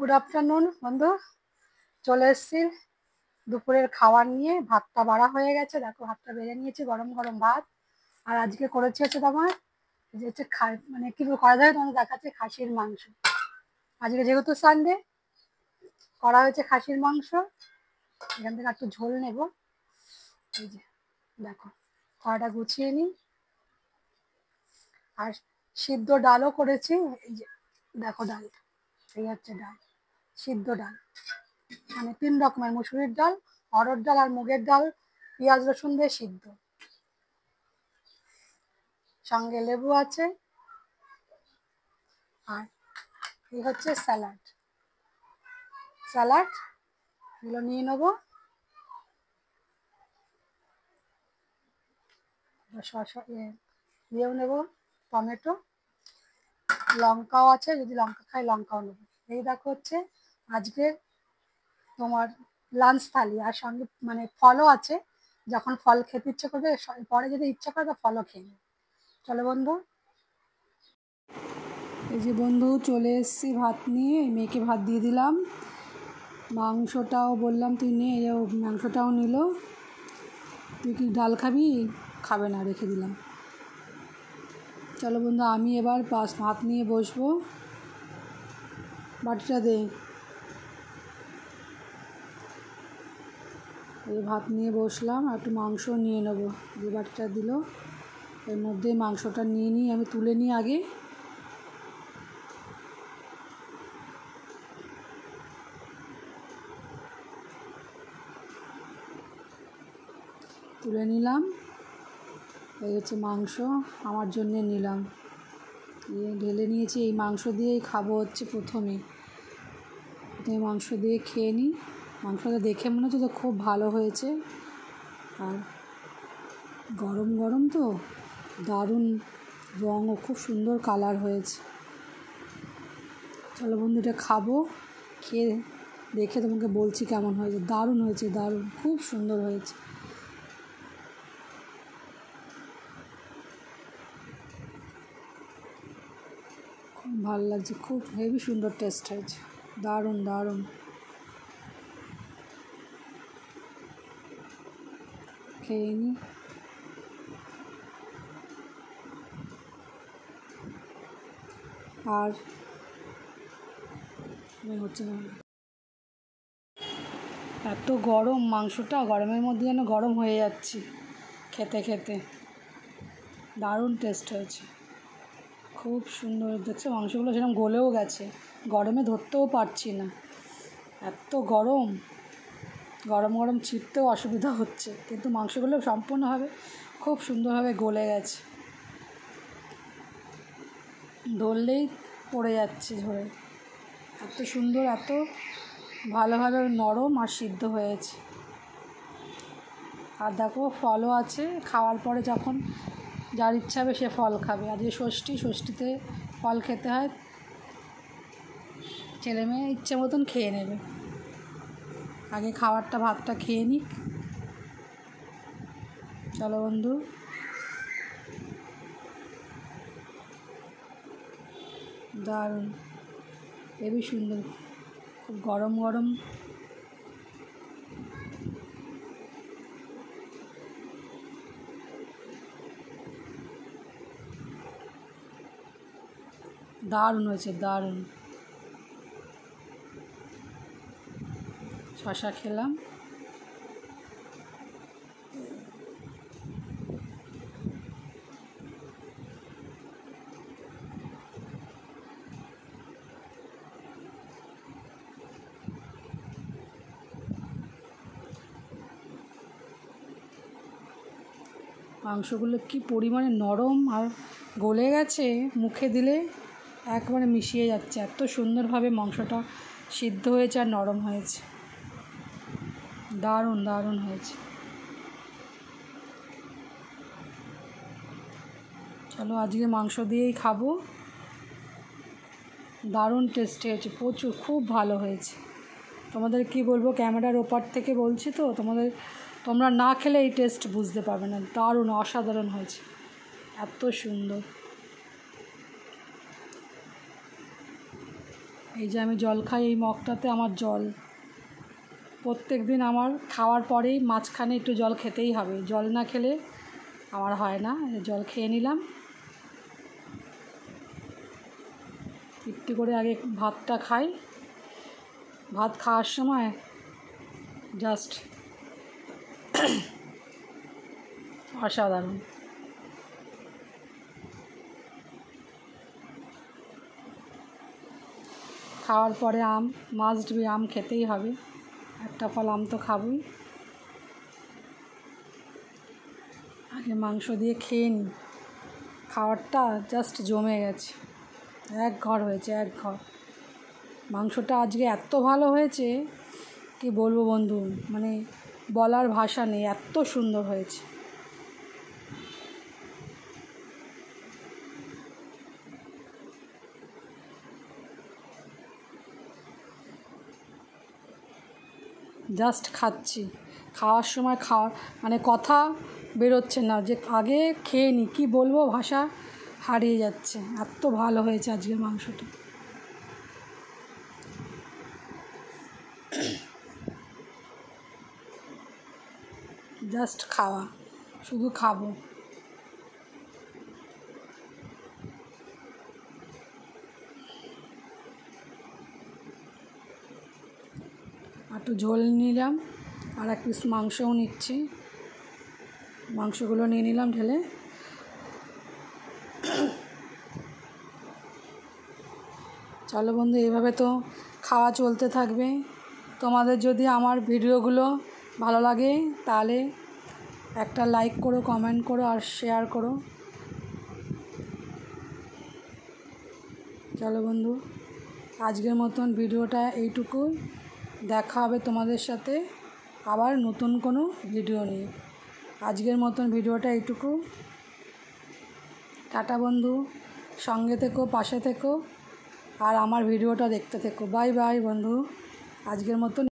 Good afternoon বন্ধু, চলে এসেছি দুপুরের খাবার নিয়ে। ভাতটা বাড়া হয়ে গেছে, দেখো ভাতটা বেড়ে নিয়েছি, গরম গরম ভাত। আর আজকে করেছি হচ্ছে তোমার যে হচ্ছে মানে কি করা যায় তোমাদের দেখাচ্ছে, খাসির মাংস। আজকে যেহেতু সানডে করা হয়েছে খাসির মাংস। এখান থেকে একটু ঝোল নেব। এই যে দেখো, কড়াটা গুছিয়ে নিই। আর সিদ্ধ ডালও করেছি, এই যে দেখো ডালটা, এই হচ্ছে ডাল, সিদ্ধ ডাল। মানে 3 রকমের, মুসুরির ডাল, অরহর ডাল আর মুগের ডাল, পেঁয়াজ রসুন দিয়ে সিদ্ধ। সঙ্গে লেবু আছে। আর এই হচ্ছে স্যালাড। স্যালাড এগুলো নিয়ে নেবো। শসা দিয়েও নেবো, টমেটো, লঙ্কাও আছে, যদি লঙ্কা খাই লঙ্কাও নেবো। এই দেখো হচ্ছে আজকের তোমার লাঞ্চ থালি। আর সঙ্গে মানে ফলও আছে, যখন ফল খেতে ইচ্ছে করবে পরে যদি ইচ্ছা করে তো ফলও খেয়ে নেবে। চলো বন্ধু। এই যে বন্ধু চলে এসেছি ভাত নিয়ে, এই মেয়েকে ভাত দিয়ে দিলাম। মাংসটাও বললাম তুই নে, এই মাংসটাও নিল। তুই কি ডাল খাবি? খাবে না, রেখে দিলাম। চলো বন্ধু, আমি এবার ভাত নিয়ে বসবো। বাটিটা দে। এই ভাত নিয়ে বসলাম, একটু মাংস নিয়ে নেবো। যে বাটিটা দিল এর মধ্যে মাংসটা নিয়ে নিই, আমি তুলে নিই আগে। তুলে নিলাম। এই হচ্ছে মাংস, আমার জন্যে নিলাম। ঢেলে নিয়েছি। এই মাংস দিয়েই খাবো হচ্ছে প্রথমে মাংস দিয়ে খেয়ে নিই। মাংসটা দেখে মনে হচ্ছে তো খুব ভালো হয়েছে। আর গরম গরম তো দারুণ, রঙও খুব সুন্দর কালার হয়েছে। চলো বন্ধু, এটা খাবো, খেয়ে দেখে তোমাকে বলছি কেমন হয়েছে। দারুণ হয়েছে, দারুণ, খুব সুন্দর হয়েছে। খুব ভালো লাগছে, খুব হেভি সুন্দর টেস্ট হয়েছে, দারুণ দারুণ। খেয়ে নিই। আর হচ্ছে না, এত গরম মাংসটা, গরমের মধ্যে যেন গরম হয়ে যাচ্ছি খেতে খেতে। দারুণ টেস্ট হয়েছে, খুব সুন্দর। দেখছো মাংসগুলো সেরকম গলেও গেছে, গরমে ধরতেও পারছি না, এত গরম। গরম গরম চিপতেও অসুবিধা হচ্ছে, কিন্তু মাংসগুলো সম্পূর্ণভাবে খুব সুন্দরভাবে গলে গেছে। ধরলেই পড়ে যাচ্ছে ঝরে, এত সুন্দর, এত ভালোভাবে নরম আর সিদ্ধ হয়েছে। আর দেখো ফলও আছে, খাওয়ার পরে যখন যার ইচ্ছা হবে সে ফল খাবে। আর যে ষষ্ঠীতে ফল খেতে হয়, ছেলে মেয়ে ইচ্ছে মতন খেয়ে নেবে। আগে খাবারটা, ভাতটা খেয়ে নিক। চলো বন্ধু। দারুণ, হেবি সুন্দর, খুব গরম গরম। দারুণ হয়েছে, দারুণ। শসা খেলাম। মাংসগুলো কি পরিমাণে নরম আর গলে গেছে, মুখে দিলে একবারে মিশিয়ে যাচ্ছে। এত সুন্দরভাবে মাংসটা সিদ্ধ হয়েছে আর নরম হয়েছে, দারুণ দারুণ হয়েছে। চলো আজকে মাংস দিয়েই খাবো। দারুণ টেস্ট হয়েছে, প্রচুর, খুব ভালো হয়েছে। তোমাদের কি বলবো, ক্যামেরার ওপার থেকে বলছি তো, তোমরা না খেলে এই টেস্ট বুঝতে পারবে না। দারুণ, অসাধারণ হয়েছে, এত সুন্দর। এই যে আমি জল খাই, এই মগটাতে আমার জল। প্রত্যেক দিন আমার খাওয়ার পরেই মাঝখানে একটু জল খেতেই হবে, জল না খেলে আমার হয় না। জল খেয়ে নিলাম। একটু করে আগে ভাতটা খাই। ভাত খাওয়ার সময় জাস্ট অসাধারণ। খাওয়ার পরে আম, মাস্ট বি, আম খেতেই হবে, একটা ফল আম তো খাবই। আগে মাংস দিয়ে খেয়ে নিই, খাওয়ারটা জাস্ট জমে গেছে, এক ঘর হয়েছে, এক ঘর। মাংসটা আজকে এত ভালো হয়েছে কি বলবো বন্ধু, মানে বলার ভাষা নেই, এত সুন্দর হয়েছে। জাস্ট খাচ্ছি, খাওয়ার সময় মানে কথা বেরোচ্ছে না, যে আগে খেয়ে নিই, কী বলবো, ভাষা হারিয়ে যাচ্ছে, এত ভালো হয়েছে আজকে মাংসটা। জাস্ট খাওয়া, শুধু খাবো। একটু ঝোল নিলাম, আর এক পিস মাংসও নিচ্ছি, মাংসগুলো নিয়ে নিলাম ঢেলে। চলো বন্ধু, এইভাবে তো খাওয়া চলতে থাকবে। তোমাদের যদি আমার ভিডিওগুলো ভালো লাগে তাহলে একটা লাইক করো, কমেন্ট করো আর শেয়ার করো। চলো বন্ধু, আজকের মতন ভিডিওটা এইটুকুই। দেখা হবে তোমাদের সাথে আবার নতুন কোনো ভিডিও নিয়ে। আজকের মতন ভিডিওটা এইটুকু। টাটা বন্ধু, সঙ্গে থেকো, পাশে থেকো, আর আমার ভিডিওটা দেখতে থেকো। বাই বাই বন্ধু, আজকের মতন।